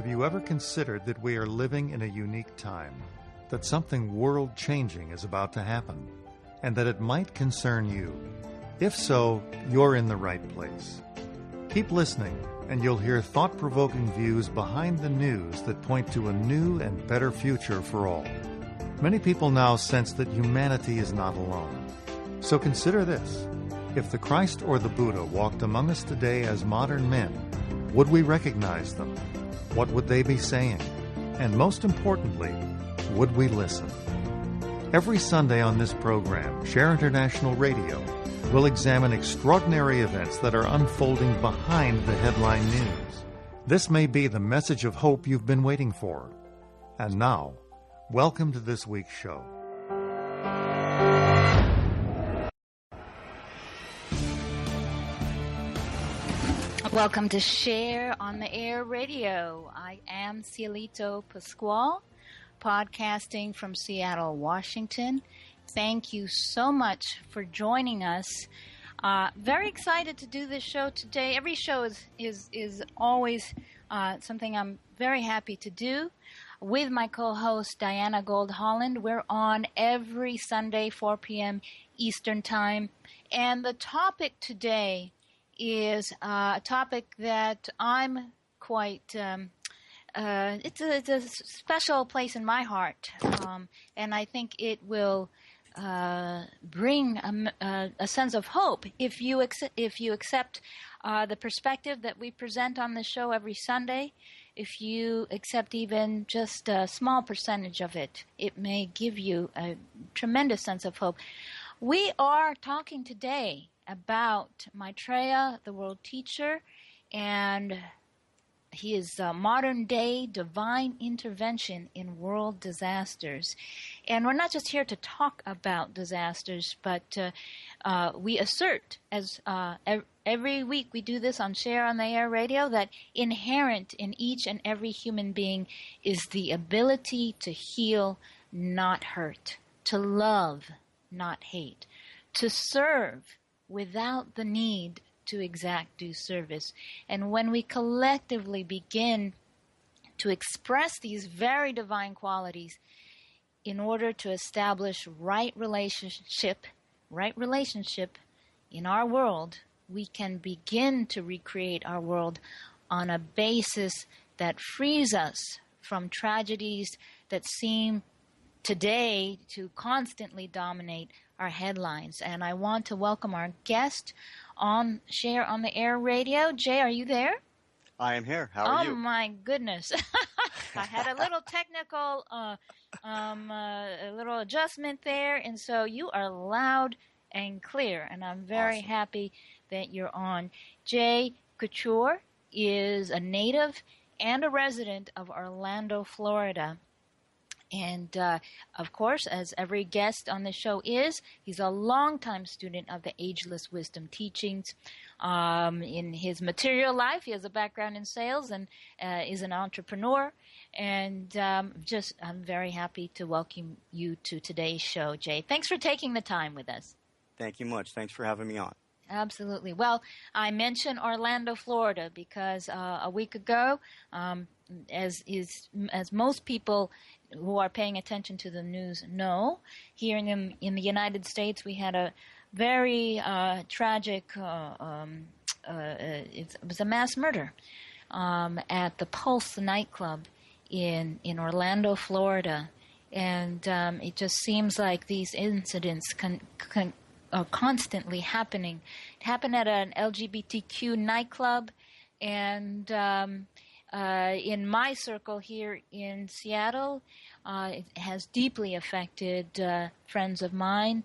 Have you ever considered that we are living in a unique time, that something world-changing is about to happen, and that it might concern you? If so, you're in the right place. Keep listening, and you'll hear thought-provoking views behind the news that point to a new and better future for all. Many people now sense that humanity is not alone. So consider this. If the Christ or the Buddha walked among us today as modern men, would we recognize them? What would they be saying? And most importantly, would we listen? Every Sunday on this program, Share International Radio, we'll examine extraordinary events that are unfolding behind the headline news. This may be the message of hope you've been waiting for. And now, welcome to this week's show. Welcome to Share on the Air Radio. I am Cielito Pascual, podcasting from Seattle, Washington. Thank you so much for joining us. Very excited to do this show today. Every show is always something I'm very happy to do. With my co-host Diana Gold Holland, we're on every Sunday, 4 p.m. Eastern Time. And the topic today is a topic that I'm quite, it's a special place in my heart, and I think it will bring a sense of hope if you accept the perspective that we present on the show every Sunday. If you accept even just a small percentage of it, it may give you a tremendous sense of hope. We are talking today about Maitreya the World Teacher and his modern-day divine intervention in world disasters. And we're not just here to talk about disasters, but we assert, as every week we do this on Share on the Air Radio, that inherent in each and every human being is the ability to heal, not hurt, to love, not hate, to serve without the need to exact due service. And when we collectively begin to express these very divine qualities in order to establish right relationship in our world, we can begin to recreate our world on a basis that frees us from tragedies that seem today to constantly dominate our headlines. And I want to welcome our guest on Share on the Air Radio. Jay, are you there? I am here. How are you? Oh my goodness. I had a little technical a little adjustment there, and so you are loud and clear, and I'm very happy that you're on. Jay Couture is a native and a resident of Orlando, Florida. And, of course, as every guest on the show is, he's a longtime student of the Ageless Wisdom teachings. In his material life, he has a background in sales and is an entrepreneur. And I'm very happy to welcome you to today's show, Jay. Thanks for taking the time with us. Thank you much. Thanks for having me on. Absolutely. Well, I mentioned Orlando, Florida, because a week ago, as most people who are paying attention to the news know, here in the United States, we had a very tragic, it was a mass murder at the Pulse nightclub in Orlando, Florida. And it just seems like these incidents are constantly happening. It happened at an LGBTQ nightclub, and in my circle here in Seattle, it has deeply affected friends of mine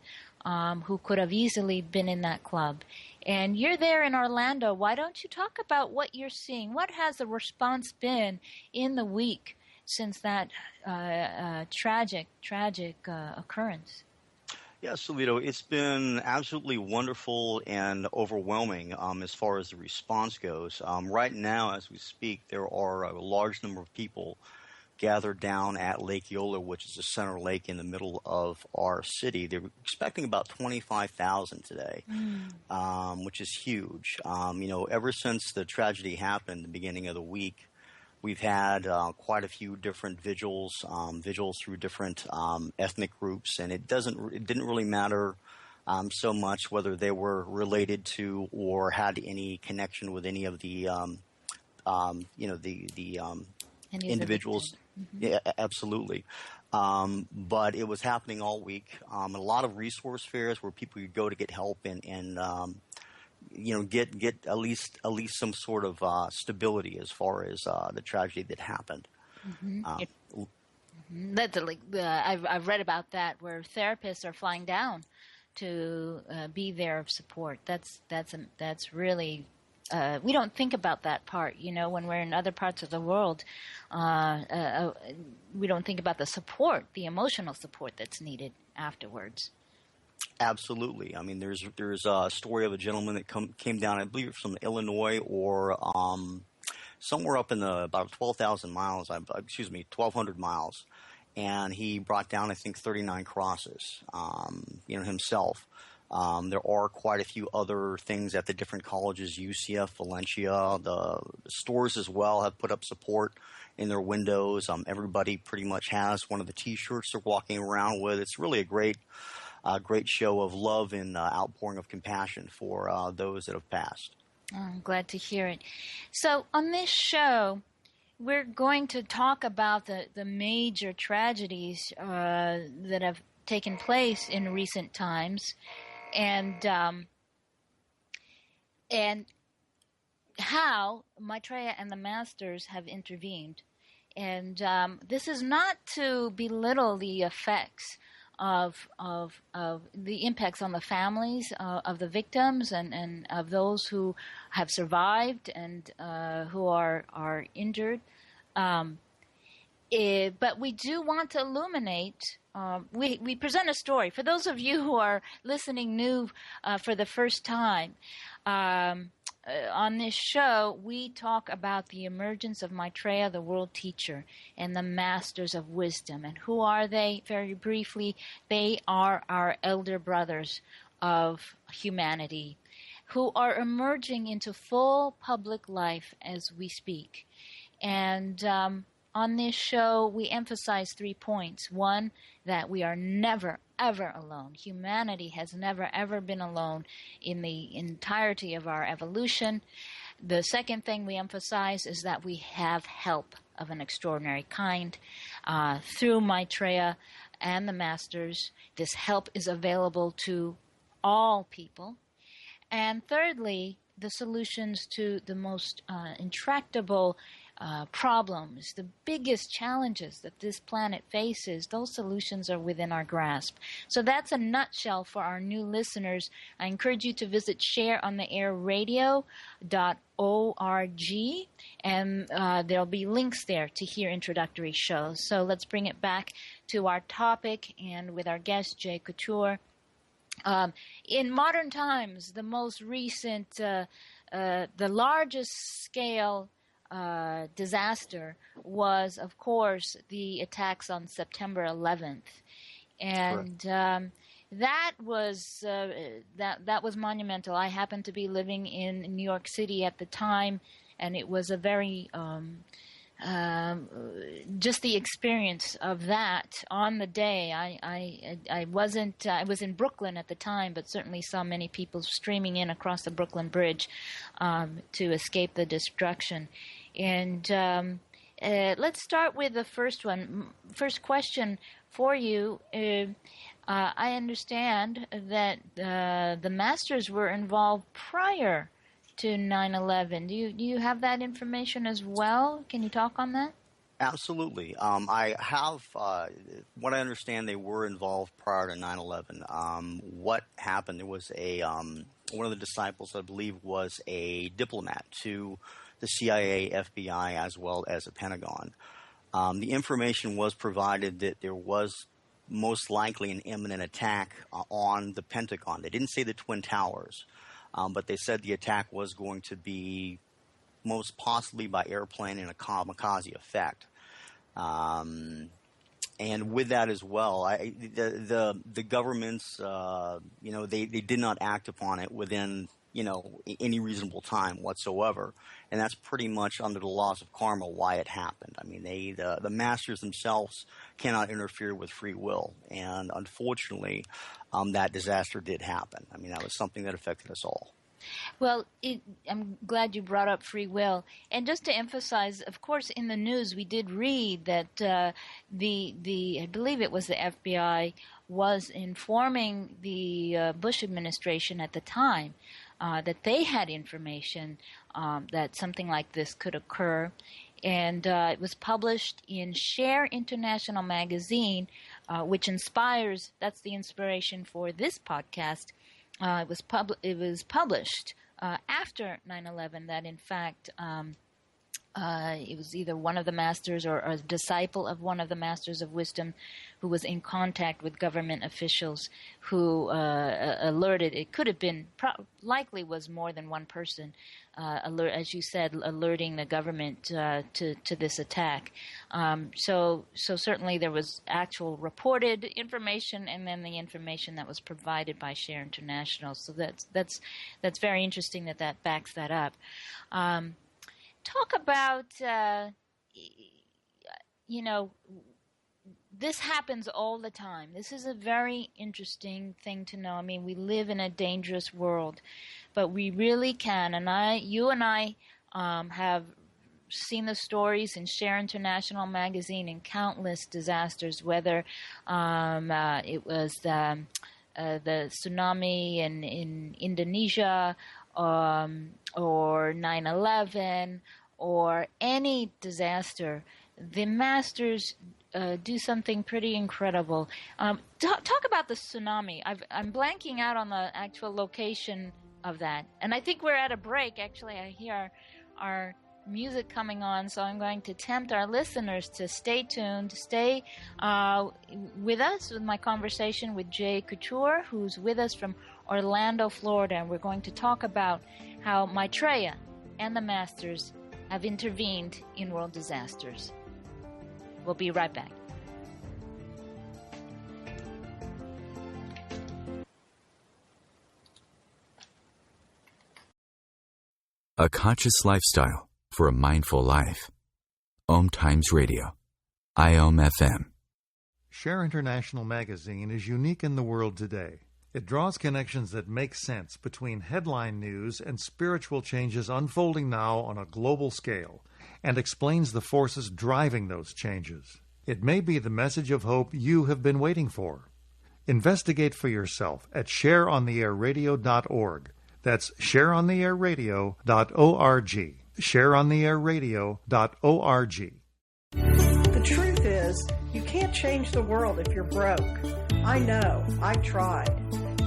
who could have easily been in that club. And you're there in Orlando. Why don't you talk about what you're seeing? What has the response been in the week since that tragic occurrence? Yes, Cielito, it's been absolutely wonderful and overwhelming as far as the response goes. Right now, as we speak, there are a large number of people gathered down at Lake Yola, which is a center lake in the middle of our city. They're expecting about 25,000 today, which is huge. Ever since the tragedy happened, the beginning of the week, We've had quite a few different vigils through different ethnic groups, and it didn't really matter so much whether they were related to or had any connection with any of the individuals. Mm-hmm. Yeah, absolutely. But it was happening all week. A lot of resource fairs where people could go to get help and get at least some sort of stability as far as the tragedy that happened. Mm-hmm. I've read about that, where therapists are flying down to be there of support. That's really. We don't think about that part, when we're in other parts of the world. We don't think about the support, the emotional support that's needed afterwards. Absolutely. I mean, there's a story of a gentleman that came down, I believe, from Illinois or somewhere up in about 12,000 miles. 1,200 miles, and he brought down, I think, 39 crosses. Himself. There are quite a few other things at the different colleges, UCF, Valencia. The stores as well have put up support in their windows. Everybody pretty much has one of the T-shirts they're walking around with. It's really a great show of love and outpouring of compassion for those that have passed. Oh, I'm glad to hear it. So on this show, we're going to talk about the major tragedies that have taken place in recent times, and how Maitreya and the Masters have intervened. And this is not to belittle the effects of the impacts on the families of the victims and of those who have survived and who are injured. But we do want to illuminate. We present a story. For those of you who are listening new for the first time, on this show, we talk about the emergence of Maitreya the World Teacher and the Masters of Wisdom. And who are they? Very briefly, they are our elder brothers of humanity who are emerging into full public life as we speak. And on this show, we emphasize 3 points. One, that we are never, ever alone. Humanity has never, ever been alone in the entirety of our evolution. The second thing we emphasize is that we have help of an extraordinary kind. Through Maitreya and the Masters, this help is available to all people. And thirdly, the solutions to the most intractable problems, the biggest challenges that this planet faces, those solutions are within our grasp. So that's a nutshell for our new listeners. I encourage you to visit shareontheairradio.org, and there'll be links there to hear introductory shows. So let's bring it back to our topic, and with our guest, Jay Couture. In modern times, the most recent, the largest scale disaster was, of course, the attacks on September 11th, and that was monumental. I happened to be living in New York City at the time, and it was a very just the experience of that on the day. I was in Brooklyn at the time, but certainly saw many people streaming in across the Brooklyn Bridge to escape the destruction. And let's start with the first one. First question for you. I understand that the Masters were involved prior to 9/11. Do you have that information as well? Can you talk on that? Absolutely. I have, what I understand, they were involved prior to 9/11. What happened, there was one of the disciples, I believe, was a diplomat to the CIA, FBI, as well as the Pentagon. The information was provided that there was most likely an imminent attack on the Pentagon. They didn't say the Twin Towers. But they said the attack was going to be most possibly by airplane in a kamikaze effect. And with that as well, the governments, they did not act upon it within any reasonable time whatsoever. And that's pretty much under the laws of karma why it happened. I mean, the masters themselves cannot interfere with free will. And unfortunately, that disaster did happen. I mean, that was something that affected us all. Well, I'm glad you brought up free will. And just to emphasize, of course, in the news we did read that I believe it was the FBI was informing the Bush administration at the time that they had information that something like this could occur. And it was published in Share International magazine, which inspires, that's the inspiration for this podcast. It was published after 9/11 that, in fact, it was either one of the masters or a disciple of one of the masters of wisdom who was in contact with government officials who alerted. It could have been, likely was more than one person, as you said, alerting the government to this attack. So certainly there was actual reported information, and then the information that was provided by Share International. So that's very interesting that backs that up. Talk about, this happens all the time. This is a very interesting thing to know. I mean, we live in a dangerous world, but we really can. And you and I have seen the stories in Share International magazine and countless disasters, whether it was the tsunami in Indonesia, or 9/11, or any disaster. The masters do something pretty incredible. Talk about the tsunami. I'm blanking out on the actual location of that. And I think we're at a break. Actually, I hear our music coming on, so I'm going to tempt our listeners to stay tuned, stay with us with my conversation with Jay Couture, who's with us from Orlando, Florida, and we're going to talk about how Maitreya and the masters have intervened in world disasters. We'll be right back. A conscious lifestyle for a mindful life. OMTimes Radio. IOM FM. Share International magazine is unique in the world today. It draws connections that make sense between headline news and spiritual changes unfolding now on a global scale, and explains the forces driving those changes. It may be the message of hope you have been waiting for. Investigate for yourself at shareontheairradio.org. That's shareontheairradio.org. shareontheairradio.org. The truth is, you can't change the world if you're broke. I know, I've tried.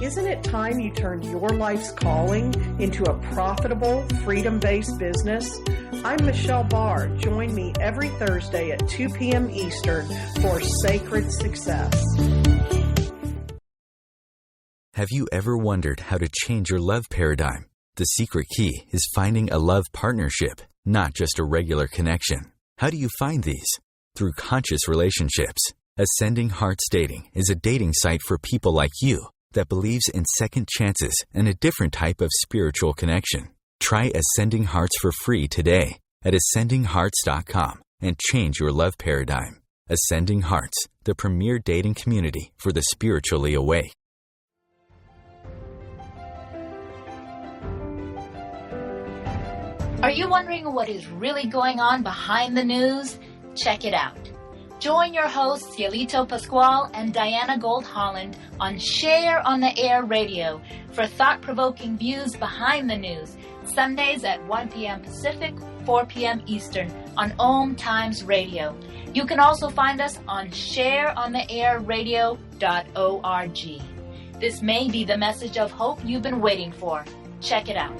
Isn't it time you turned your life's calling into a profitable, freedom-based business? I'm Michelle Barr. Join me every Thursday at 2 p.m. Eastern for Sacred Success. Have you ever wondered how to change your love paradigm? The secret key is finding a love partnership, not just a regular connection. How do you find these? Through conscious relationships. Ascending Hearts Dating is a dating site for people like you that believes in second chances and a different type of spiritual connection. Try Ascending Hearts for free today at ascendinghearts.com and change your love paradigm. Ascending Hearts, the premier dating community for the spiritually awake. Are you wondering what is really going on behind the news? Check it out. Join your hosts Cielito Pascual and Diana Gold-Holland on Share on the Air Radio for thought-provoking views behind the news, Sundays at 1 p.m. Pacific, 4 p.m. Eastern on OMTimes Radio. You can also find us on shareontheairradio.org. This may be the message of hope you've been waiting for. Check it out.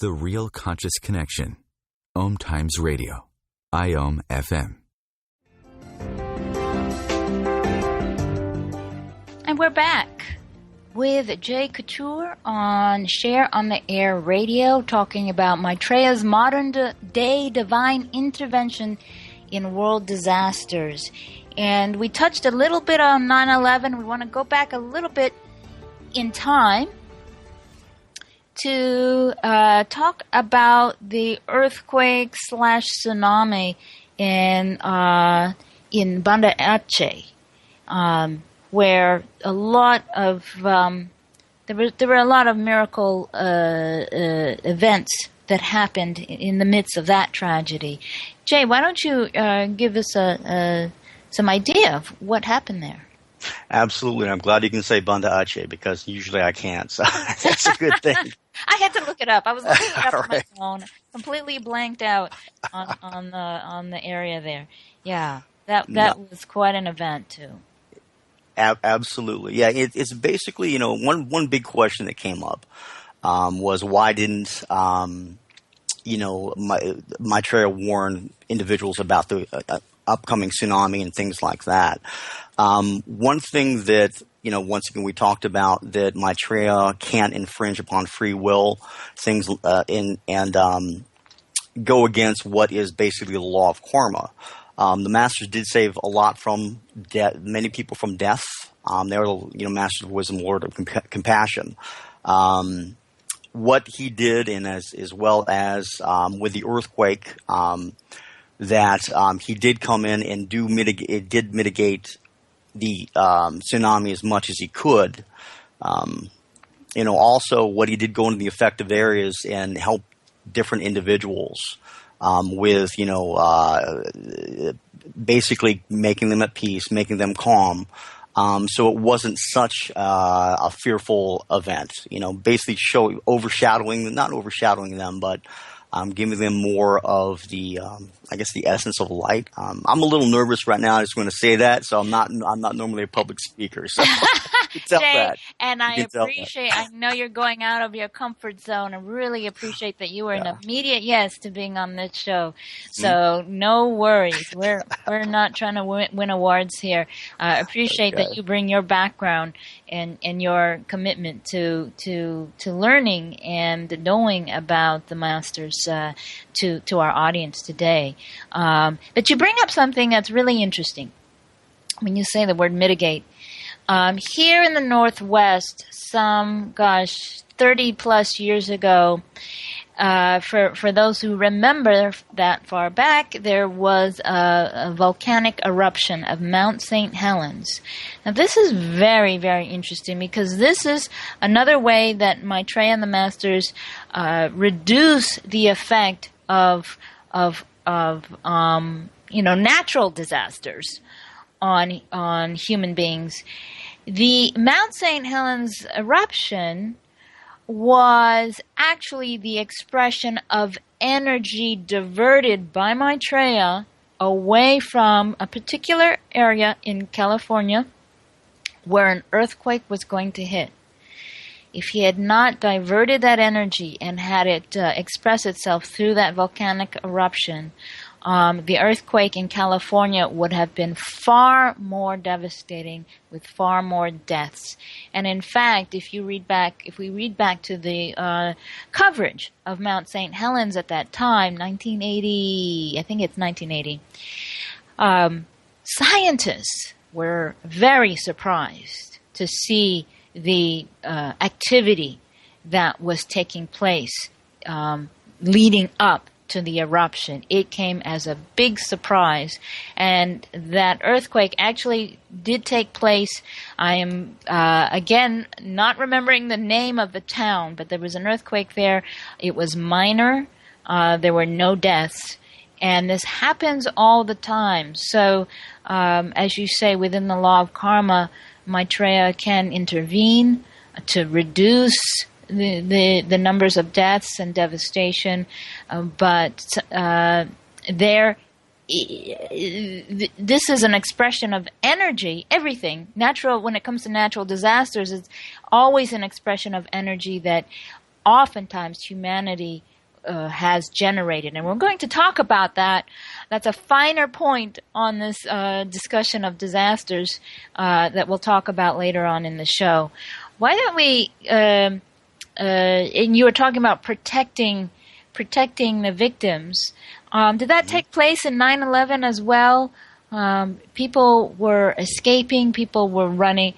The Real Conscious Connection. OMTimes Radio. IOM FM. And we're back with Jay Couture on Share on the Air Radio, talking about Maitreya's modern day divine intervention in world disasters. And we touched a little bit on 9/11. We want to go back a little bit in time to talk about the earthquake / tsunami in Banda Aceh, where a lot of there were a lot of miracle events that happened in the midst of that tragedy. Jay, why don't you give us some idea of what happened there? Absolutely. I'm glad you can say Banda Aceh because usually I can't. So that's a good thing. I had to look it up. I was looking it up on my phone, completely blanked out on the area there. Yeah, that was quite an event too. Absolutely. Yeah, it's basically, one big question that came up was why didn't, Maitreya warn individuals about the upcoming tsunami and things like that. One thing that, once again, we talked about that Maitreya can't infringe upon free will, things and go against what is basically the law of karma. The masters did save a lot from many people from death. They were, masters of wisdom, Lord of compassion. What he did, and as well as with the earthquake, that he did come in and did mitigate the tsunami as much as he could. Also what he did go into the affected areas and help different individuals with, basically making them at peace, making them calm. So it wasn't such a fearful event, basically not overshadowing them, but giving them more of the, the essence of light. I'm a little nervous right now. I just want to say that. So I'm not normally a public speaker. So you can tell Jay, that. And I know you're going out of your comfort zone. I really appreciate that you were an immediate yes to being on this show. So no worries. We're not trying to win awards here. I appreciate that you bring your background and your commitment to learning and knowing about the masters to our audience today. But you bring up something that's really interesting when you say the word mitigate. Here in the Northwest, 30 plus years ago, for those who remember that far back, there was a volcanic eruption of Mount St. Helens. Now, this is very, very interesting because this is another way that Maitreya and the Masters reduce the effect of natural disasters on human beings. The Mount St. Helens eruption was actually the expression of energy diverted by Maitreya away from a particular area in California where an earthquake was going to hit. If he had not diverted that energy and had it express itself through that volcanic eruption, the earthquake in California would have been far more devastating with far more deaths. And in fact, if we read back to the coverage of Mount St. Helens at that time, 1980, I think it's 1980, scientists were very surprised to see the activity that was taking place leading up to the eruption. It came as a big surprise, and that earthquake actually did take place. I am again not remembering the name of the town, but there was an earthquake there. It was minor. There were no deaths, and this happens all the time. So, as you say, within the law of karma, Maitreya can intervene to reduce the numbers of deaths and devastation, but this is an expression of energy. Everything natural, when it comes to natural disasters, is always an expression of energy that oftentimes humanity has generated, and we're going to talk about that. That's a finer point on this discussion of disasters that we'll talk about later on in the show. Why don't we? And you were talking about protecting the victims. Did that take place in 9/11 as well? People were escaping. People were running.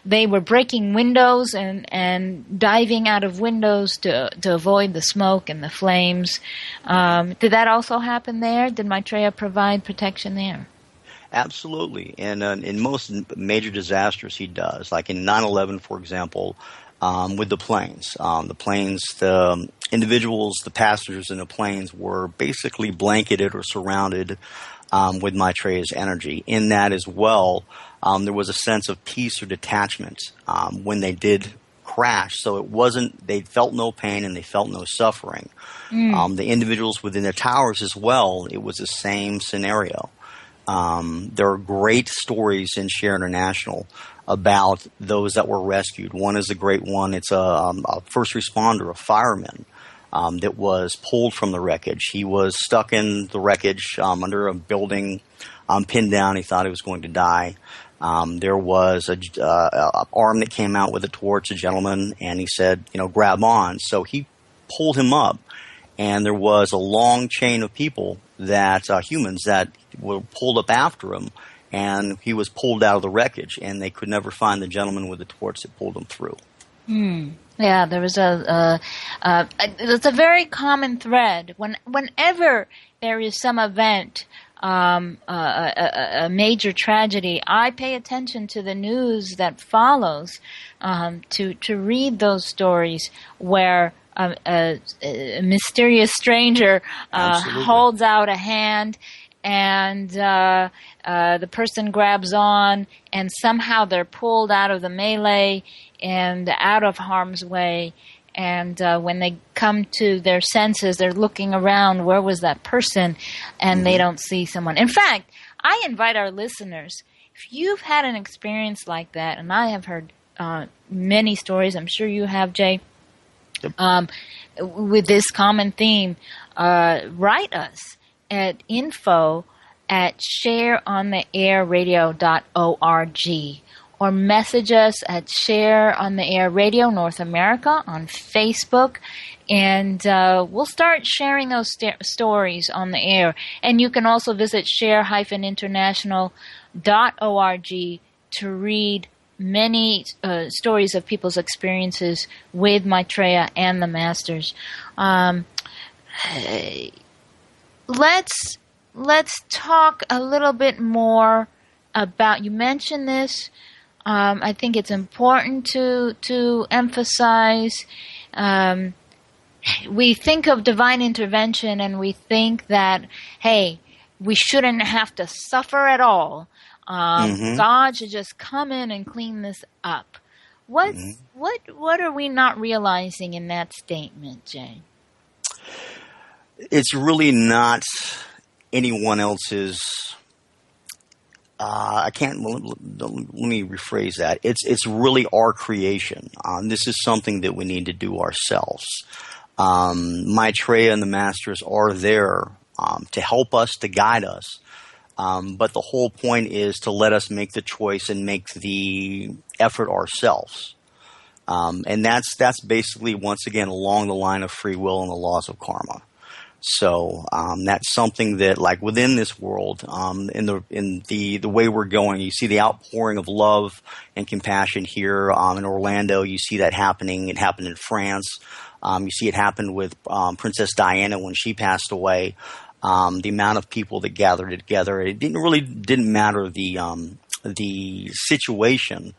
They were breaking windows and diving out of windows to avoid the smoke and the flames. Did that also happen there? Did Maitreya provide protection there? Absolutely. And in most major disasters, he does. Like in 9/11, for example, with the planes. The individuals, the passengers in the planes were basically blanketed or surrounded with Maitreya's energy. In that as well, there was a sense of peace or detachment when they did crash. So it wasn't, they felt no pain and they felt no suffering. The individuals within the towers as well, it was the same scenario. There are great stories in Share International about those that were rescued. One is a great one. It's a first responder, a fireman, that was pulled from the wreckage. He was stuck in the wreckage under a building, pinned down. He thought he was going to die. There was a arm that came out with a torch, a gentleman, and he said, grab on. So he pulled him up, and there was a long chain of people that humans that were pulled up after him, and he was pulled out of the wreckage, and they could never find the gentleman with the torch that pulled him through. Yeah, there was it's a very common thread. Whenever there is some event, a major tragedy, I pay attention to the news that follows, to read those stories where a mysterious stranger holds out a hand, and the person grabs on, and somehow they're pulled out of the melee and out of harm's way. And when they come to their senses, they're looking around, where was that person? And they don't see someone. In fact, I invite our listeners, if you've had an experience like that, and I have heard many stories, I'm sure you have, Jay, with this common theme, write us at info@shareontheairradio.org, or message us at Share on the Air Radio North America on Facebook, and we'll start sharing those stories on the air. And you can also visit share-international.org to read many stories of people's experiences with Maitreya and the Masters. Let's talk a little bit more about, you mentioned this, I think it's important to emphasize. We think of divine intervention and we think that, hey, we shouldn't have to suffer at all. God should just come in and clean this up. What are we not realizing in that statement, Jay? It's really not anyone else's. Let me rephrase that. It's really our creation. This is something that we need to do ourselves. Maitreya and the Masters are there to help us, to guide us. But the whole point is to let us make the choice and make the effort ourselves. And that's basically, once again, along the line of free will and the laws of karma. So that's something that, like, within this world, in the way we're going, you see the outpouring of love and compassion here in Orlando. You see that happening. It happened in France. You see it happen with Princess Diana when she passed away. The amount of people that gathered together, it didn't matter the situation,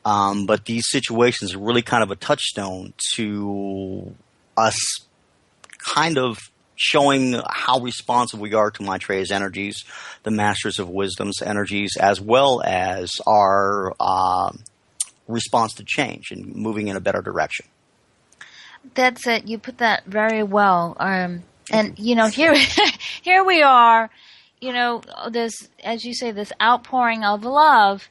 but these situations are really kind of a touchstone to us kind of showing how responsive we are to Maitreya's energies, the Masters of Wisdom's energies, as well as our response to change and moving in a better direction. That's it. You put that very well. And here here we are, this, as you say, this outpouring of love,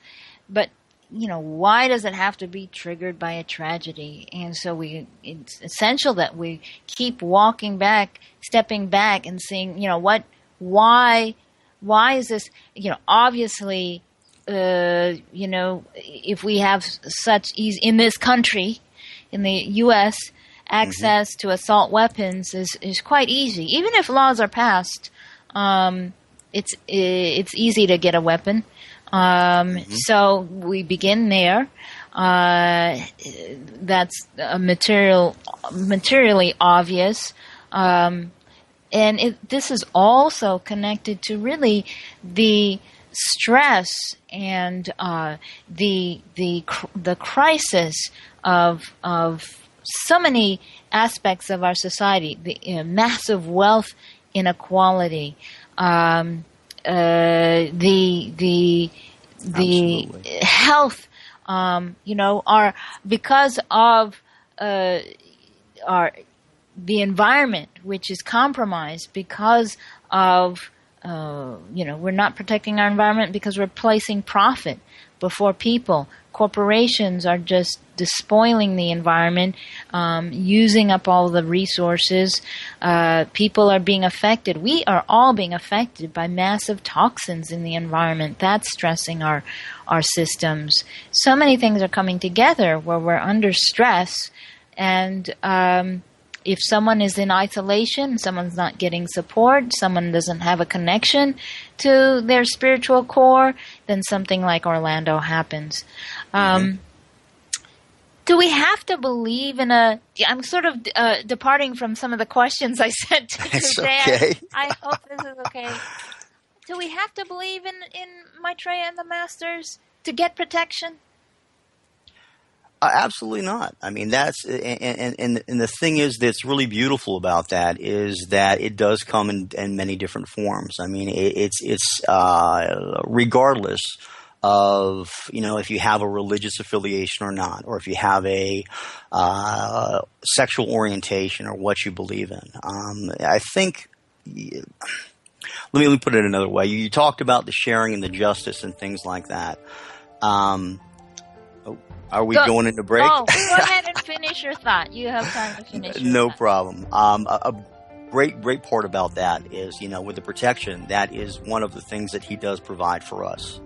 but why does it have to be triggered by a tragedy? And so it's essential that we keep stepping back and seeing, why is this, obviously, if we have such ease in this country, in the U.S., access to assault weapons is quite easy. Even if laws are passed, it's easy to get a weapon. So we begin there. That's materially obvious. And this is also connected to really the stress and the crisis of so many aspects of our society, the massive wealth inequality, the health, are because of the environment, which is compromised because of we're not protecting our environment because we're placing profit before people. Corporations are just despoiling the environment, using up all the resources. People are being affected. We are all being affected by massive toxins in the environment. That's stressing our systems. So many things are coming together where we're under stress, and if someone is in isolation, someone's not getting support, someone doesn't have a connection to their spiritual core, then something like Orlando happens. Do we have to believe in I'm sort of departing from some of the questions I sent to It's today. okay. I hope this is okay. Do we have to believe in Maitreya and the Masters to get protection? Absolutely not. I mean, that's and the thing is that's really beautiful about that is that it does come in many different forms. I mean, it's regardless of if you have a religious affiliation or not, or if you have a sexual orientation or what you believe in. I think. Let me put it another way. You talked about the sharing and the justice and things like that. Are we going into break? Oh, go ahead and finish your thought. You have time to finish your No thought. problem. A great part about that is, with the protection, that is one of the things that he does provide for us.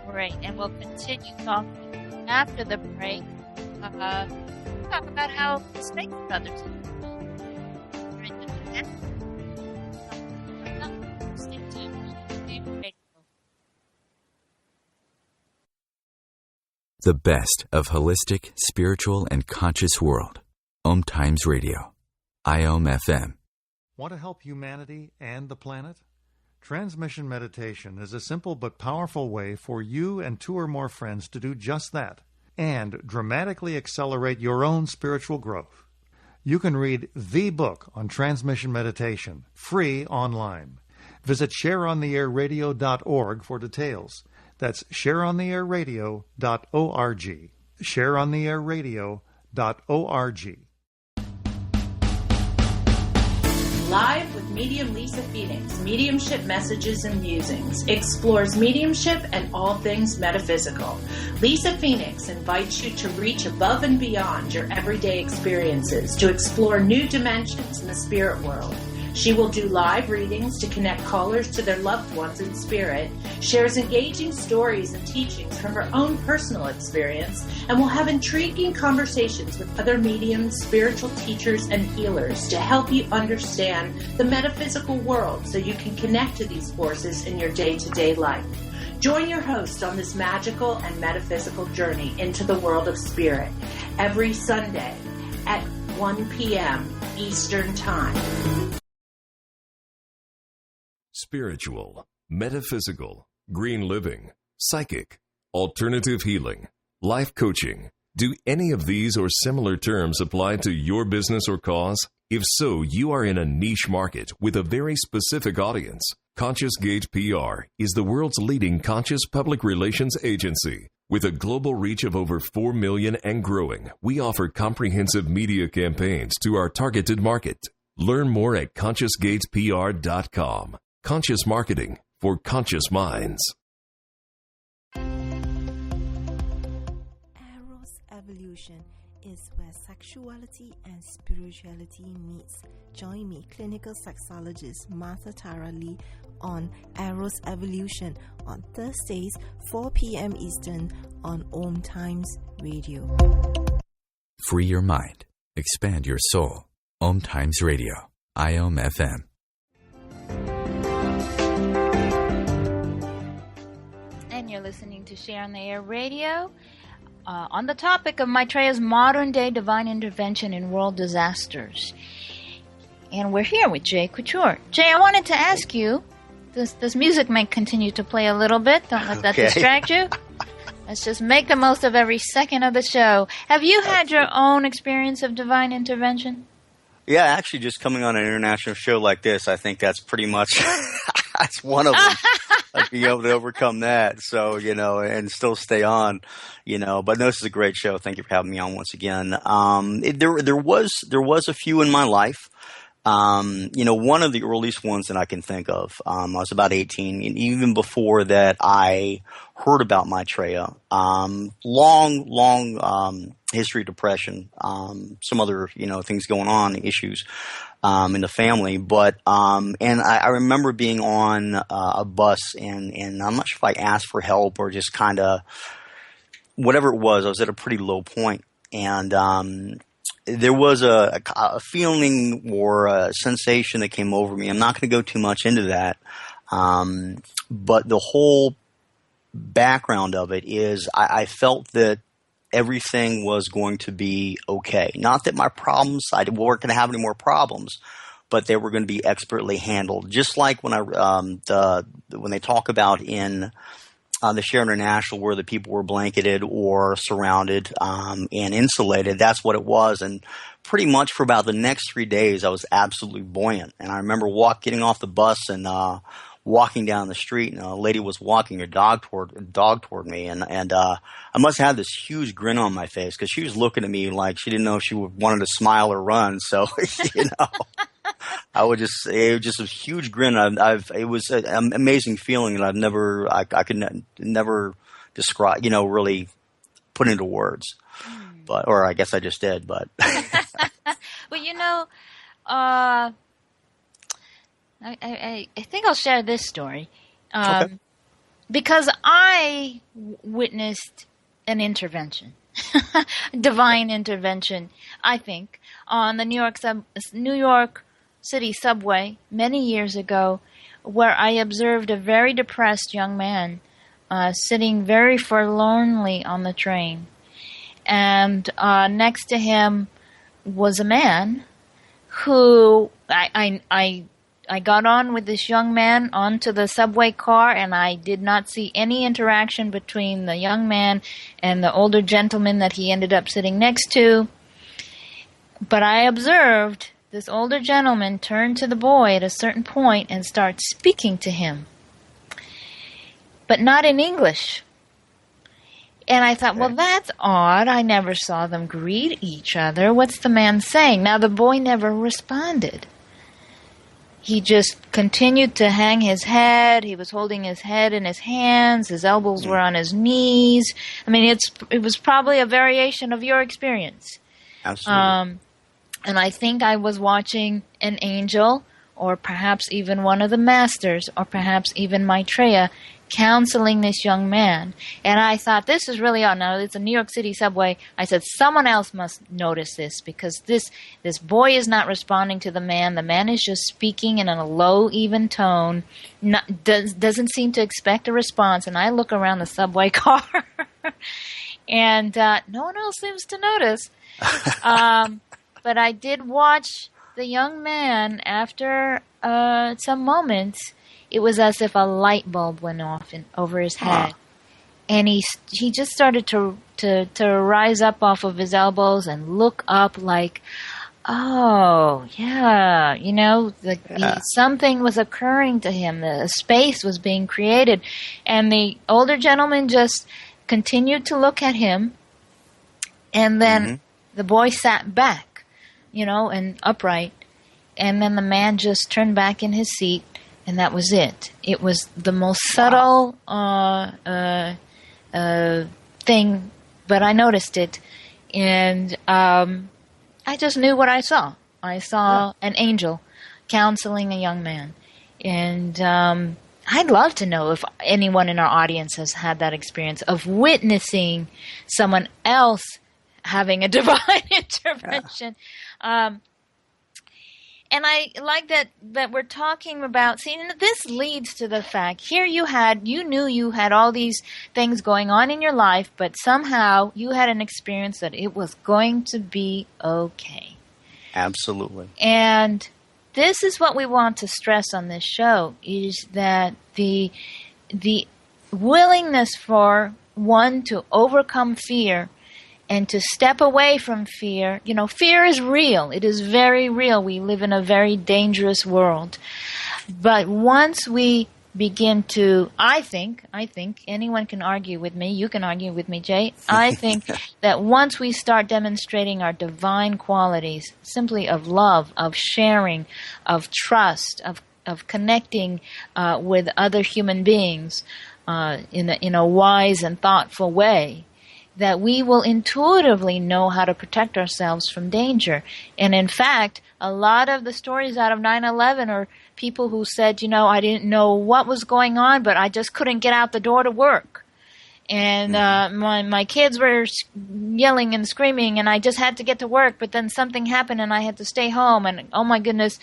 Great, and we'll continue talking after the break. Talk about how the Snake Brothers. Stay tuned. The best of holistic, spiritual, and conscious world. OMTimes Radio. IOM FM. Want to help humanity and the planet? Transmission meditation is a simple but powerful way for you and 2 or more friends to do just that and dramatically accelerate your own spiritual growth. You can read the book on transmission meditation free online. Visit shareontheairradio.org for details. That's shareontheairradio.org. Shareontheairradio.org. Live with medium Lisa Phoenix, Mediumship Messages and Musings, explores mediumship and all things metaphysical. Lisa Phoenix invites you to reach above and beyond your everyday experiences, to explore new dimensions in the spirit world. She will do live readings to connect callers to their loved ones in spirit, shares engaging stories and teachings from her own personal experience, and will have intriguing conversations with other mediums, spiritual teachers, and healers to help you understand the metaphysical world so you can connect to these forces in your day-to-day life. Join your host on this magical and metaphysical journey into the world of spirit every Sunday at 1 p.m. Eastern Time. Spiritual, metaphysical, green living, psychic, alternative healing, life coaching. Do any of these or similar terms apply to your business or cause? If so, you are in a niche market with a very specific audience. Conscious Gate PR is the world's leading conscious public relations agency. With a global reach of over 4 million and growing, we offer comprehensive media campaigns to our targeted market. Learn more at ConsciousGatePR.com. Conscious marketing for conscious minds. Eros Evolution is where sexuality and spirituality meets. Join me, clinical sexologist Martha Tara Lee, on Eros Evolution on Thursdays, 4 p.m. Eastern on OMTimes Radio. Free your mind. Expand your soul. OMTimes Radio. IOM FM. You're listening to Share on the Air Radio on the topic of Maitreya's modern-day divine intervention in world disasters. And we're here with Jay Couture. Jay, I wanted to ask you, this music may continue to play a little bit. Don't let that distract you. Let's just make the most of every second of the show. Have you had your own experience of divine intervention? Yeah, actually, just coming on an international show like this, I think that's pretty much that's one of them. Like being able to overcome that, so and still stay on, But no, this is a great show. Thank you for having me on once again. There was a few in my life. One of the earliest ones that I can think of. I was about 18, and even before that, I heard about Maitreya. Long history of depression, some other things going on, issues in the family. But and I remember being on a bus, and I'm not sure if I asked for help or just kind of whatever it was. I was at a pretty low point, and there was a feeling or a sensation that came over me. I'm not going to go too much into that, but the whole background of it is I felt that everything was going to be okay. Not that my problems, I weren't going to have any more problems, but they were going to be expertly handled. Just like when when they talk about in the Share International where the people were blanketed or surrounded and insulated, that's what it was. And pretty much for about the next 3 days, I was absolutely buoyant. And I remember getting off the bus and walking down the street, and a lady was walking her dog toward me, and I must have had this huge grin on my face because she was looking at me like she didn't know if she wanted to smile or run. So it was just a huge grin. It was an amazing feeling that I could never describe, really put into words. Or I guess I just did, but. Well, I think I'll share this story because I witnessed an intervention, divine intervention, I think, on the New York City subway many years ago, where I observed a very depressed young man sitting very forlornly on the train. And next to him was a man who I got on with this young man onto the subway car, and I did not see any interaction between the young man and the older gentleman that he ended up sitting next to. But I observed this older gentleman turn to the boy at a certain point and start speaking to him, but not in English. And I thought, well, that's odd. I never saw them greet each other. What's the man saying? Now, the boy never responded. He just continued to hang his head. He was holding his head in his hands. His elbows were on his knees. I mean, it was probably a variation of your experience. Absolutely. And I think I was watching an angel, or perhaps even one of the masters, or perhaps even Maitreya, counseling this young man. And I thought, this is really odd. Now, it's a New York City subway. I said, someone else must notice this, because this boy is not responding to the man. The man is just speaking in a low, even tone, doesn't seem to expect a response. And I look around the subway car, and no one else seems to notice. But I did watch the young man after some moments. It was as if a light bulb went off over his head. And he just started to rise up off of his elbows and look up like, oh, yeah, something was occurring to him. The space was being created. And the older gentleman just continued to look at him. And then the boy sat back, and upright. And then the man just turned back in his seat. And that was it. It was the most subtle thing, but I noticed it. And I just knew what I saw. I saw an angel counseling a young man. And I'd love to know if anyone in our audience has had that experience of witnessing someone else having a divine intervention. And I like that we're talking about, see, and this leads to the fact, here you knew you had all these things going on in your life, but somehow you had an experience that it was going to be okay. Absolutely. And this is what we want to stress on this show, is that the willingness for one to overcome fear and to step away from fear. You know, fear is real. It is very real. We live in a very dangerous world. But once we begin to, I think, anyone can argue with me. You can argue with me, Jay. I think that once we start demonstrating our divine qualities, simply of love, of sharing, of trust, of connecting with other human beings in a wise and thoughtful way, that we will intuitively know how to protect ourselves from danger. And in fact, a lot of the stories out of 9/11 are people who said, you know, I didn't know what was going on, but I just couldn't get out the door to work. And my kids were yelling and screaming, and I just had to get to work, but then something happened and I had to stay home. And oh my goodness,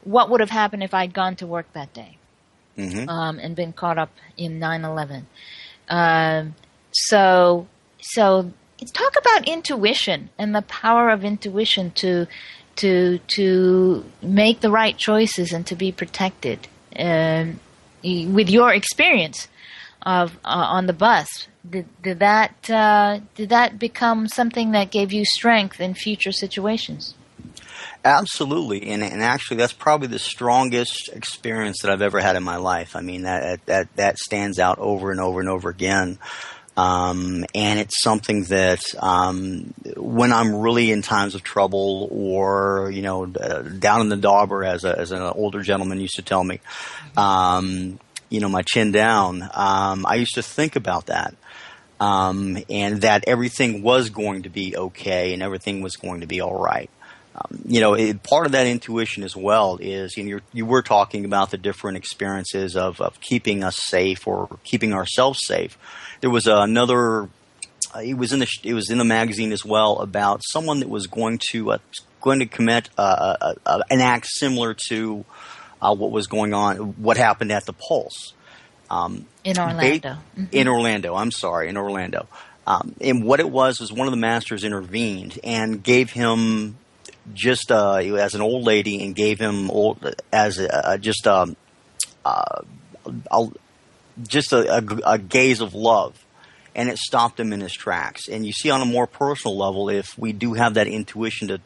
what would have happened if I'd gone to work that day and been caught up in 9/11? So let's talk about intuition and the power of intuition to make the right choices and to be protected. With your experience of on the bus, did that become something that gave you strength in future situations? Absolutely, and actually, that's probably the strongest experience that I've ever had in my life. I mean, that stands out over and over and over again. And it's something that, when I'm really in times of trouble or, you know, down in the dauber, as an older gentleman used to tell me, you know, my chin down, I used to think about that. And that everything was going to be okay and everything was going to be all right. You know, part of that intuition as well is, you know, you were talking about the different experiences of keeping us safe or keeping ourselves safe. There was another. It was in the magazine as well about someone that was going to commit an act similar to what was going on, what happened at the Pulse in Orlando. In Orlando, I'm sorry, in Orlando. And what it was one of the masters intervened and gave him just as an old lady and gave him a gaze of love, and it stopped him in his tracks. And you see, on a more personal level, if we do have that intuition to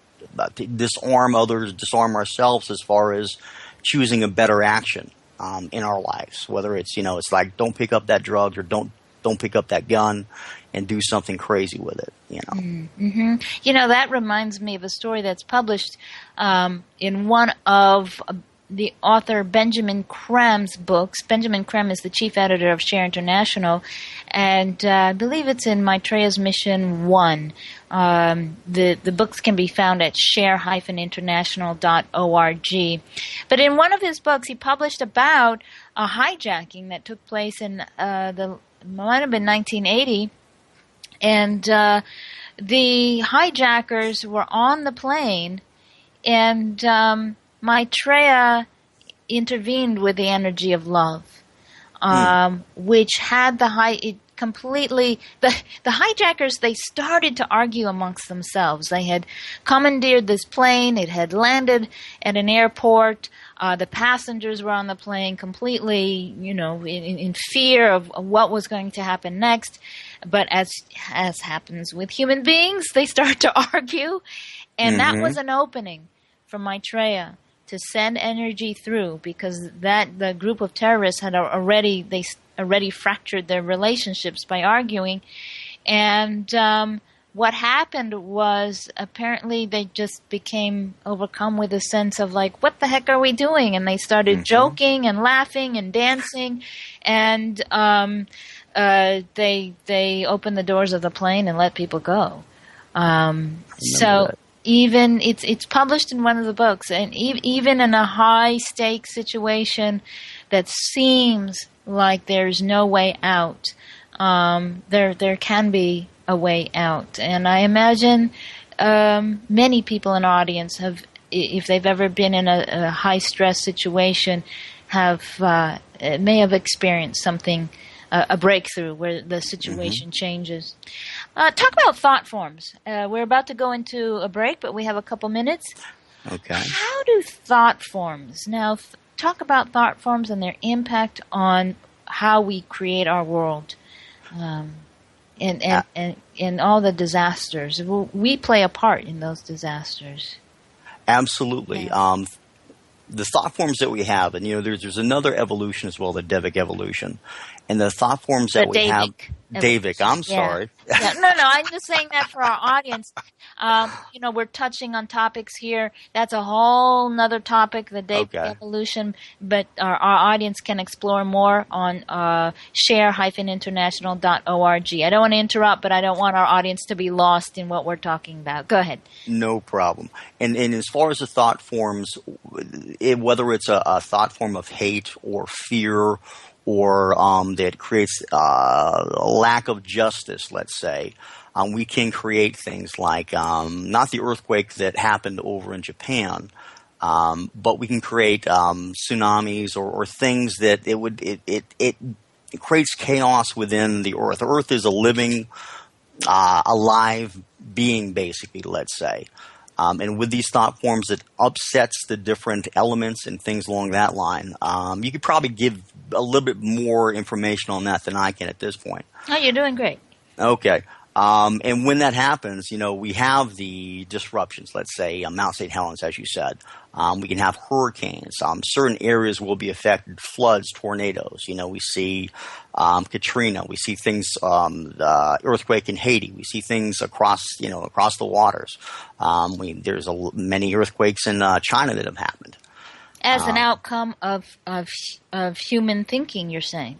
disarm others, disarm ourselves as far as choosing a better action in our lives, whether it's, you know, it's like, don't pick up that drug or don't pick up that gun and do something crazy with it, you know. Mm-hmm. You know, that reminds me of a story that's published in one of the author Benjamin Cram's books. Benjamin Cram is the chief editor of Share International, and I believe it's in Maitreya's Mission 1. The books can be found at share-international.org. But in one of his books, he published about a hijacking that took place in might have been 1980, and the hijackers were on the plane, and Maitreya intervened with the energy of love, which had the hijackers, they started to argue amongst themselves. They had commandeered this plane. It had landed at an airport. The passengers were on the plane completely, you know, in fear of what was going to happen next. But as happens with human beings, they start to argue. And that was an opening for Maitreya to send energy through, because the group of terrorists had already fractured their relationships by arguing. And what happened was, apparently they just became overcome with a sense of like, what the heck are we doing? And they started joking and laughing and dancing, and they opened the doors of the plane and let people go. So even it's published in one of the books, and even in a high stakes situation that seems like there's no way out, there can be a way out. And I imagine many people in our audience have if they've ever been in a high stress situation, may have experienced something, a breakthrough where the situation changes. Talk about thought forms. We're about to go into a break, but we have a couple minutes. Okay. How do thought forms, now talk about thought forms and their impact on how we create our world, and all the disasters. We play a part in those disasters. Absolutely. Yeah. The thought forms that we have, and there's another evolution as well, the Devic evolution. And the thought forms that we have, Devic, I'm sorry. Yeah. No, I'm just saying that for our audience. We're touching on topics here. That's a whole nother topic, the Devic evolution. But our audience can explore more on share-international.org. I don't want to interrupt, but I don't want our audience to be lost in what we're talking about. Go ahead. No problem. And as far as the thought forms, whether it's a thought form of hate or fear, or that creates a lack of justice, let's say, we can create things like not the earthquake that happened over in Japan, but we can create tsunamis or things that it creates chaos within the earth. The earth is a living, alive being, basically, let's say. And with these thought forms, it upsets the different elements and things along that line. You could probably give a little bit more information on that than I can at this point. Oh, you're doing great. Okay. And when that happens, we have the disruptions, let's say Mount St. Helens, as you said. We can have hurricanes. Certain areas will be affected, floods, tornadoes. We see Katrina. We see things, the earthquake in Haiti. We see things across the waters. There's many earthquakes in China that have happened. As an outcome of human thinking, you're saying?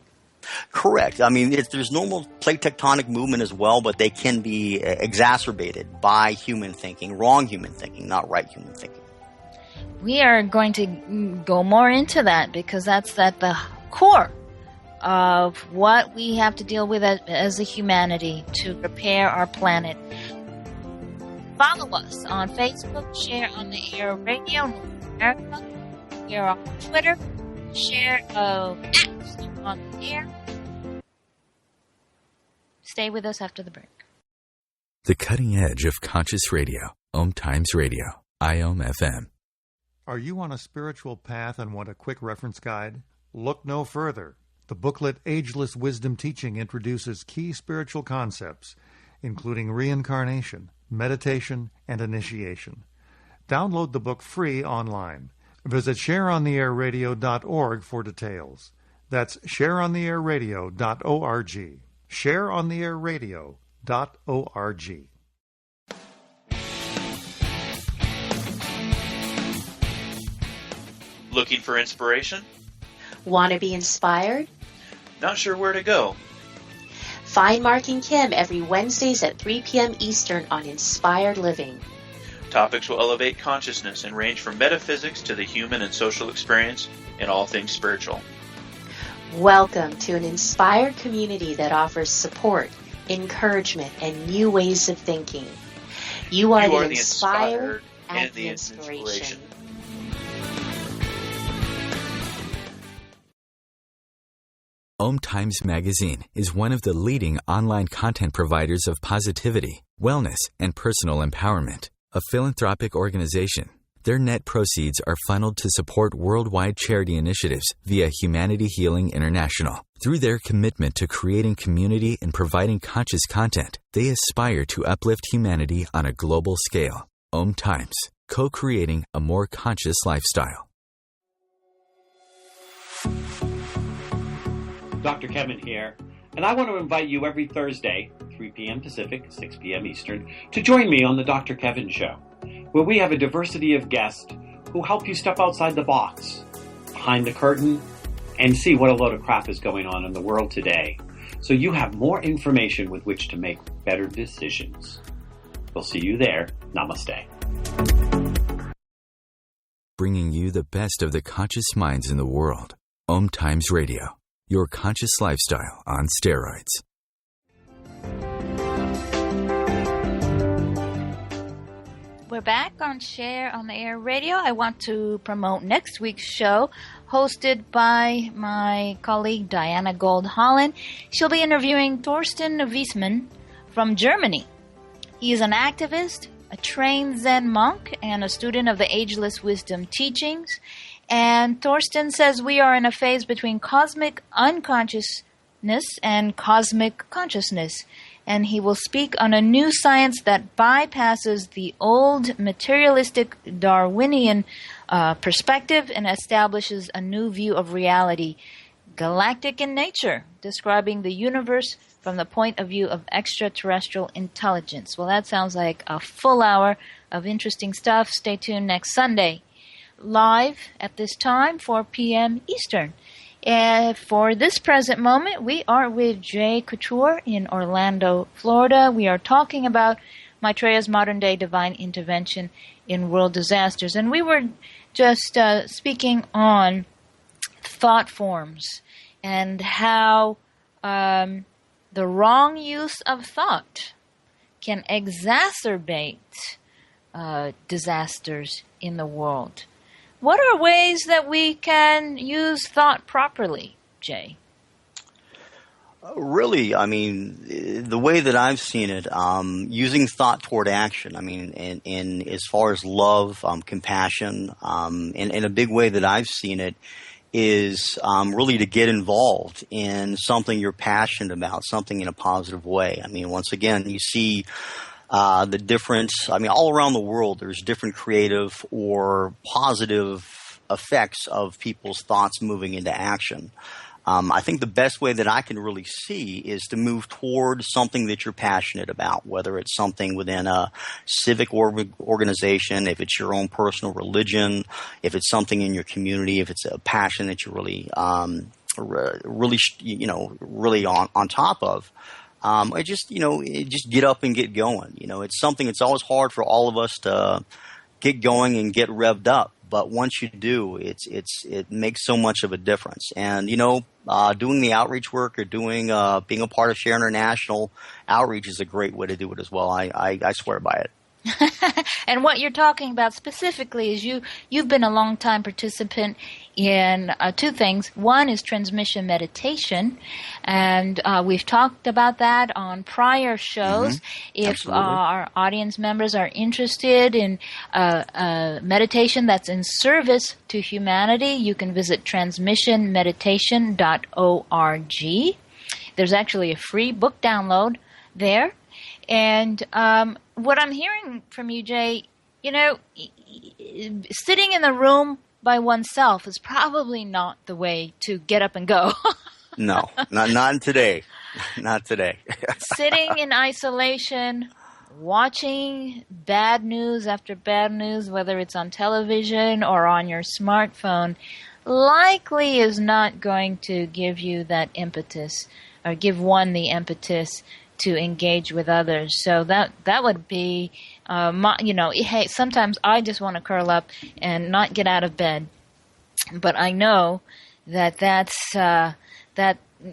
Correct. I mean, there's normal plate tectonic movement as well, but they can be exacerbated by human thinking, wrong human thinking, not right human thinking. We are going to go more into that because that's at the core of what we have to deal with as a humanity to repair our planet. Follow us on Facebook, Share on the Air Radio, North America. Share on Twitter, Share X on the air. Stay with us after the break. The cutting edge of conscious radio. OMTimes Radio. IOM FM. Are you on a spiritual path and want a quick reference guide? Look no further. The booklet Ageless Wisdom Teaching introduces key spiritual concepts, including reincarnation, meditation, and initiation. Download the book free online. Visit shareontheairradio.org for details. That's shareontheairradio.org. shareontheairradio.org. Looking for inspiration? Want to be inspired? Not sure where to go? Find Mark and Kim every Wednesdays at 3 p.m. Eastern on Inspired Living. Topics will elevate consciousness and range from metaphysics to the human and social experience and all things spiritual. Welcome to an inspired community that offers support, encouragement, and new ways of thinking. You are the inspired and the inspiration. OMTimes Magazine is one of the leading online content providers of positivity, wellness, and personal empowerment. A philanthropic organization, their net proceeds are funneled to support worldwide charity initiatives via Humanity Healing International. Through their commitment to creating community and providing conscious content, they aspire to uplift humanity on a global scale. OMTimes, co-creating a more conscious lifestyle. Dr. Kevin here, and I want to invite you every Thursday, 3 p.m. Pacific, 6 p.m. Eastern, to join me on The Dr. Kevin Show, where we have a diversity of guests who help you step outside the box, behind the curtain, and see what a load of crap is going on in the world today, so you have more information with which to make better decisions. We'll see you there. Namaste. Bringing you the best of the conscious minds in the world. OMTimes Radio, your conscious lifestyle on steroids. We're back on Share on the Air Radio. I want to promote next week's show, hosted by my colleague Diana Gold-Holland. She'll be interviewing Thorsten Wiesmann from Germany. He is an activist, a trained Zen monk, and a student of the Ageless Wisdom teachings. And Thorsten says we are in a phase between cosmic unconsciousness and cosmic consciousness. And he will speak on a new science that bypasses the old materialistic Darwinian perspective and establishes a new view of reality, galactic in nature, describing the universe from the point of view of extraterrestrial intelligence. Well, that sounds like a full hour of interesting stuff. Stay tuned next Sunday, live at this time, 4 p.m. Eastern. And for this present moment, we are with Jay Couture in Orlando, Florida. We are talking about Maitreya's modern-day divine intervention in world disasters. And we were just speaking on thought forms and how the wrong use of thought can exacerbate disasters in the world. What are ways that we can use thought properly, Jay? Really, I mean, the way that I've seen it, using thought toward action, I mean, in as far as love, compassion, in a big way that I've seen it is really to get involved in something you're passionate about, something in a positive way. I mean, once again, you see the difference, I mean, all around the world, there's different creative or positive effects of people's thoughts moving into action. I think the best way that I can really see is to move toward something that you're passionate about, whether it's something within a civic organization, if it's your own personal religion, if it's something in your community, if it's a passion that you're really on top of. Just get up and get going. You know, it's something that's always hard for all of us to get going and get revved up. But once you do, it makes so much of a difference. And, doing the outreach work or being a part of Share International outreach is a great way to do it as well. I swear by it. And what you're talking about specifically is you've been a long time participant in two things. One is transmission meditation, and we've talked about that on prior shows. Mm-hmm. If our audience members are interested in meditation that's in service to humanity, you can visit transmissionmeditation.org. There's actually a free book download there. And what I'm hearing from you, Jay, sitting in the room by oneself is probably not the way to get up and go. No, not today. Not today. Sitting in isolation, watching bad news after bad news, whether it's on television or on your smartphone, likely is not going to give you that impetus or give one the impetus to engage with others. So that would be, hey, sometimes I just want to curl up and not get out of bed. But I know that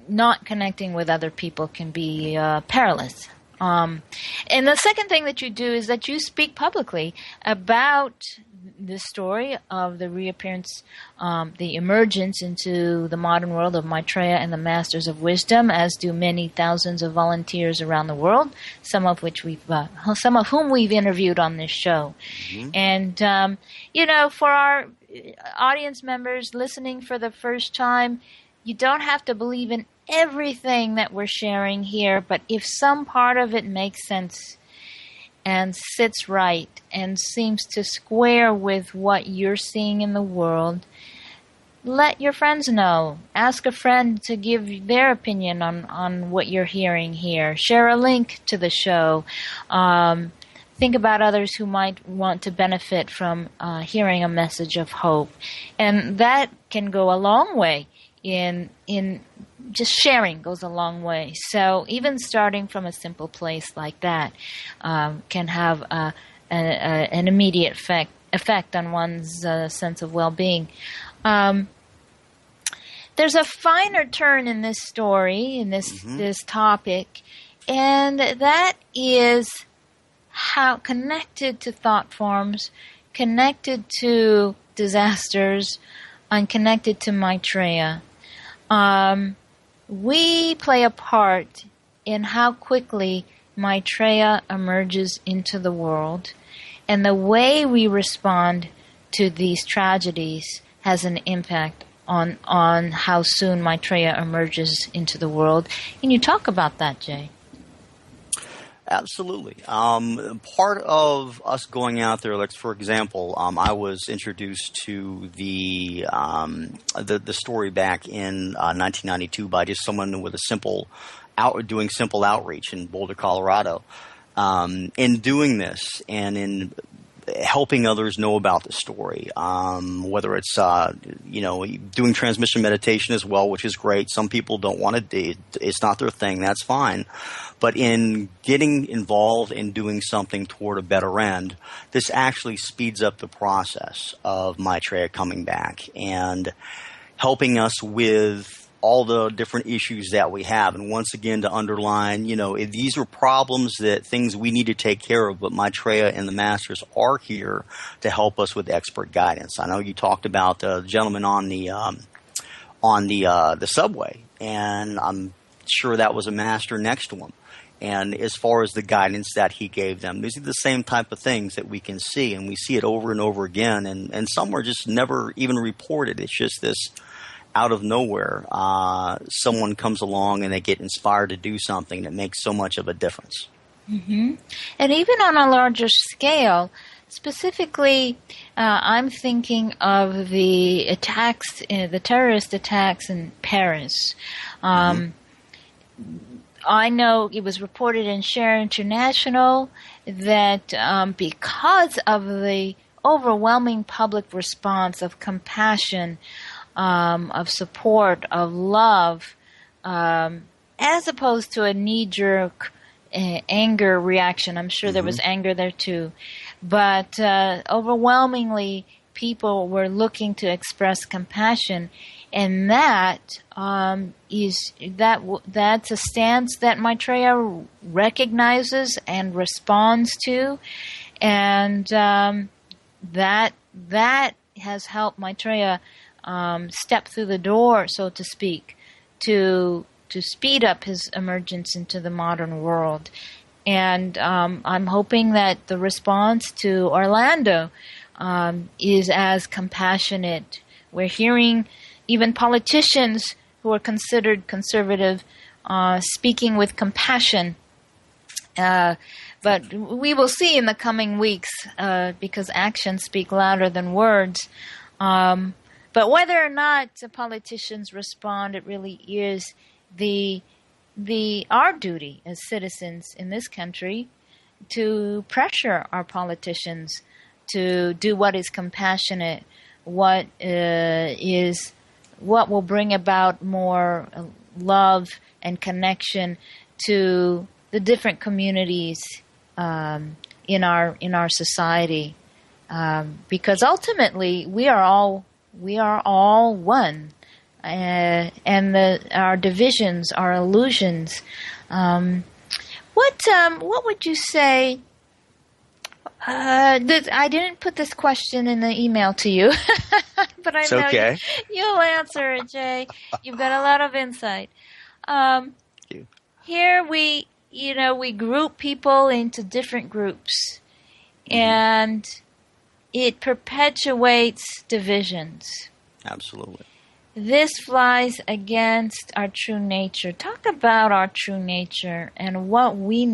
not connecting with other people can be perilous. And the second thing that you do is that you speak publicly about the story of the reappearance, the emergence into the modern world of Maitreya and the Masters of Wisdom, as do many thousands of volunteers around the world, some of whom we've interviewed on this show. Mm-hmm. And for our audience members listening for the first time, you don't have to believe in everything that we're sharing here, but if some part of it makes sense and sits right and seems to square with what you're seeing in the world, let your friends know. Ask a friend to give their opinion on what you're hearing here. Share a link to the show. Think about others who might want to benefit from hearing a message of hope. And that can go a long way in just sharing goes a long way. So even starting from a simple place like that can have an immediate effect on one's sense of well-being. There's a finer turn in this story, in this topic, and that is how connected to thought forms, connected to disasters, and connected to Maitreya. We play a part in how quickly Maitreya emerges into the world, and the way we respond to these tragedies has an impact on how soon Maitreya emerges into the world. Can you talk about that, Jay? Absolutely. Part of us going out there, like for example, I was introduced to the story back in 1992 by just someone with doing simple outreach in Boulder, Colorado. In doing this and in helping others know about the story, whether it's doing transmission meditation as well, which is great. Some people don't want to do it; it's not their thing. That's fine. But in getting involved in doing something toward a better end, this actually speeds up the process of Maitreya coming back and helping us with all the different issues that we have. And once again, to underline, these are problems things we need to take care of, but Maitreya and the Masters are here to help us with expert guidance. I know you talked about the gentleman on the subway, and I'm sure that was a master next to him. And as far as the guidance that he gave them, these are the same type of things that we can see, and we see it over and over again, and some are just never even reported. It's just this out of nowhere, someone comes along and they get inspired to do something that makes so much of a difference. Mm-hmm. And even on a larger scale, specifically, I'm thinking of the attacks, the terrorist attacks in Paris. I know it was reported in Share International that because of the overwhelming public response of compassion, of support, of love, as opposed to a knee-jerk anger reaction. I'm sure there was anger there too. But overwhelmingly, people were looking to express compassion. And that's a stance that Maitreya recognizes and responds to. And that has helped Maitreya step through the door, so to speak, to speed up his emergence into the modern world. And I'm hoping that the response to Orlando is as compassionate. We're hearing even politicians who are considered conservative speaking with compassion. But we will see in the coming weeks because actions speak louder than words. But whether or not the politicians respond, it really is our duty as citizens in this country to pressure our politicians to do what is compassionate, what will bring about more love and connection to the different communities in our society, because ultimately we are all one, and our divisions are illusions. What would you say? I didn't put this question in the email to you, but I know okay. You'll answer it, Jay. You've got a lot of insight. Here we group people into different groups, and it perpetuates divisions. Absolutely. This flies against our true nature. Talk about our true nature and what we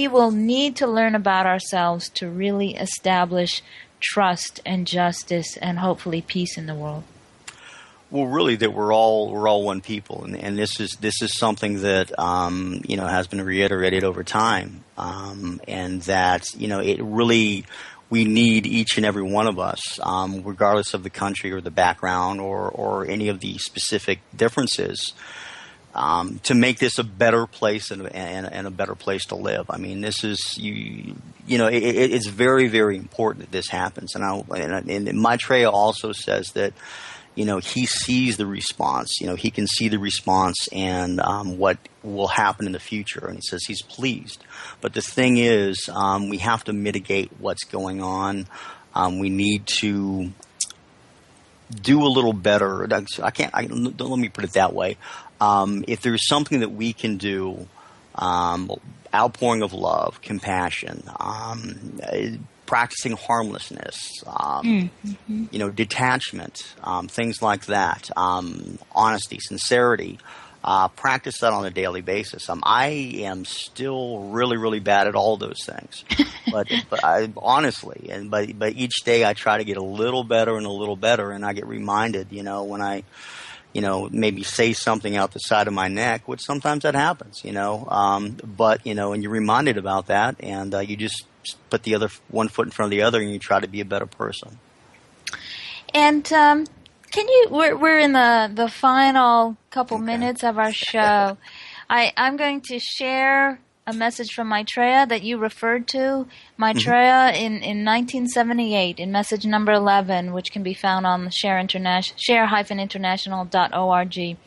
will need to learn about ourselves to really establish trust and justice and hopefully peace in the world. Well, really, that we're all one people, and this is something that has been reiterated over time, and that it really, we need each and every one of us, regardless of the country or the background or any of the specific differences, to make this a better place and a better place to live. I mean, this is it's very, very important that this happens, and Maitreya also says that he sees the response. He can see the response and what will happen in the future. And he says he's pleased. But the thing is, we have to mitigate what's going on. We need to do a little better. Let me put it that way. If there's something that we can do, outpouring of love, compassion, practicing harmlessness, detachment, things like that, honesty, sincerity, practice that on a daily basis. I am still really, really bad at all those things, but each day I try to get a little better and a little better, and I get reminded, when I, maybe say something out the side of my neck, which sometimes that happens, and you're reminded about that, and you just put the other one foot in front of the other, and you try to be a better person. And we're in the final couple minutes of our show. I'm going to share a message from Maitreya that you referred to. Maitreya in 1978 in message number 11, which can be found on share-international.org.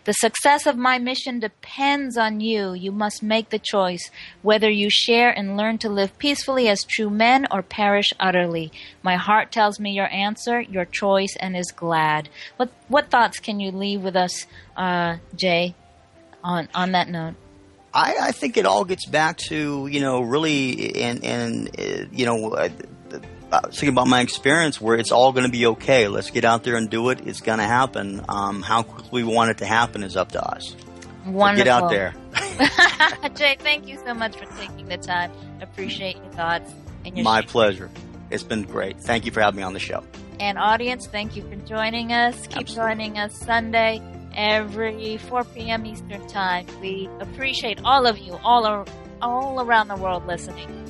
The success of my mission depends on you. You must make the choice, whether you share and learn to live peacefully as true men or perish utterly. My heart tells me your answer, your choice, and is glad. What thoughts can you leave with us, Jay, on that note? I think it all gets back to, really, thinking about my experience where it's all going to be okay. Let's get out there and do it. It's going to happen. How quickly we want it to happen is up to us. Wonderful. So get out there. Jay, thank you so much for taking the time. Appreciate your thoughts. And your My pleasure. It's been great. Thank you for having me on the show. And audience, thank you for joining us. Keep joining us Sunday every 4 p.m. Eastern Time. We appreciate all of you all around the world listening.